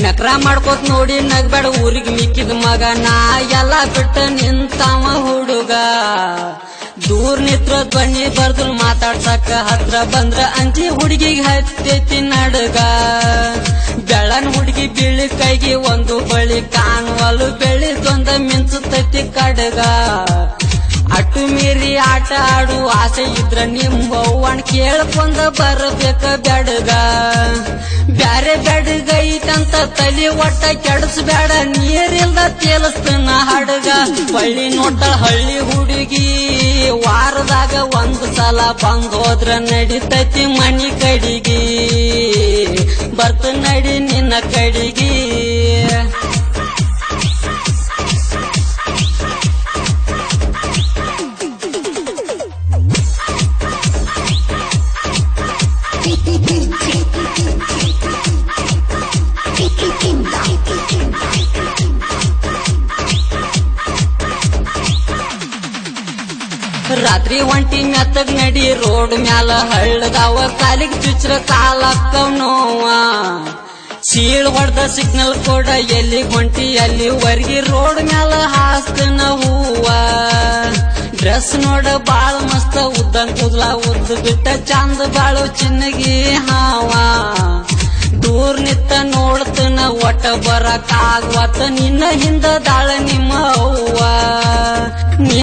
ನಕ್ರ ಮಾಡ್ಕೋತ್ ನೋಡಿ ನಗ್ಬೇಡ ಊರಿಗೆ ಮಿಕ್ಕಿದ ಮಗ ನಾ ಎಲ್ಲ ಬಿಟ್ಟ ನಿಂತಾವ ಹುಡುಗ ದೂರ್ ನಿತ್ರ ಧ್ವನಿ ಬರ್ದು ಮಾತಾಡ್ಸಕ್ಕ ಹತ್ರ ಬಂದ್ರ ಅಂಜಿ ಹುಡುಗಿಗೆ ಹತ್ತೈತಿ ನಡಗ ಬೆಳನ್ ಹುಡುಗಿ ಬೀಳಿ ಕೈಗೆ ಒಂದು ಬಳಿ ಕಾಣುವಲು ಬೆಳಿದೊಂದ ಮಿಂಚುತ್ತೈತಿ ಕಡಗ ಅಟ್ಟು ಮೀರಿ ಆಟ ಆಡು ಆಸೆ ಇದ್ರ ನಿಮ್ಮವ್ವನ್ ಕೇಳ್ಕೊಂಡ ಬರಬೇಕ ಬೆಡಗ ಬ್ಯಾರೆ ಬೆಡಗ ಐತಂತ ತಲಿ ಒಟ್ಟ ಕೆಡಿಸ್ಬೇಡ ನೀರಿಲ್ದ ತೇಲಸ್ತನ ಹಡಗ ಬಳ್ಳಿ ನೋಟ ಹಳ್ಳಿ ಹುಡುಗಿ ವಾರದಾಗ ಒಂದು ಸಲ ಬಂದ್ ಹೋದ್ರ ನಡಿತೈತಿ ಮನಿ ಕಡಿಗಿ ಬರ್ತ ನಡಿ ನಿನ್ನ ಕಡಿಗಿ ರಾತ್ರಿ ಒಂಟಿ ಮೆತ್ತಗ್ ನಡಿ ರೋಡ್ ಮ್ಯಾಲ ಹಳ್ಳದಾವ ಕಾಲಿಗೆ ಚುಚ್ರ ಕಾಲಕ್ಕವ್ ನೋವ ಸೀಳ್ ಹೊಡ್ದ ಸಿಗ್ನಲ್ ಕೊಡ ಎಲ್ಲಿ ಹೊಂಟಿ ಅಲ್ಲಿ ವರ್ಗಿ ರೋಡ್ ಮ್ಯಾಲ ಹಾಸ್ತನ ಹೂವ ಡ್ರೆಸ್ ನೋಡ ಬಾಳ ಮಸ್ತ ಉದ್ದನ್ ಕೂದ್ಲ ಉದ್ದ ಬಿಟ್ಟ ಚಂದ ಬಾಳು ಚಿನ್ನಗಿ ಹಾವ ದೂರ್ ನಿತ್ತ ನೋಡ್ತನ ಒಟ್ಟ ಬರಕಾಗ್ವತ್ತ ನಿನ್ನ ಹಿಂದ ದಾಳ ನಿಮ್ಮ ಅವ್ವ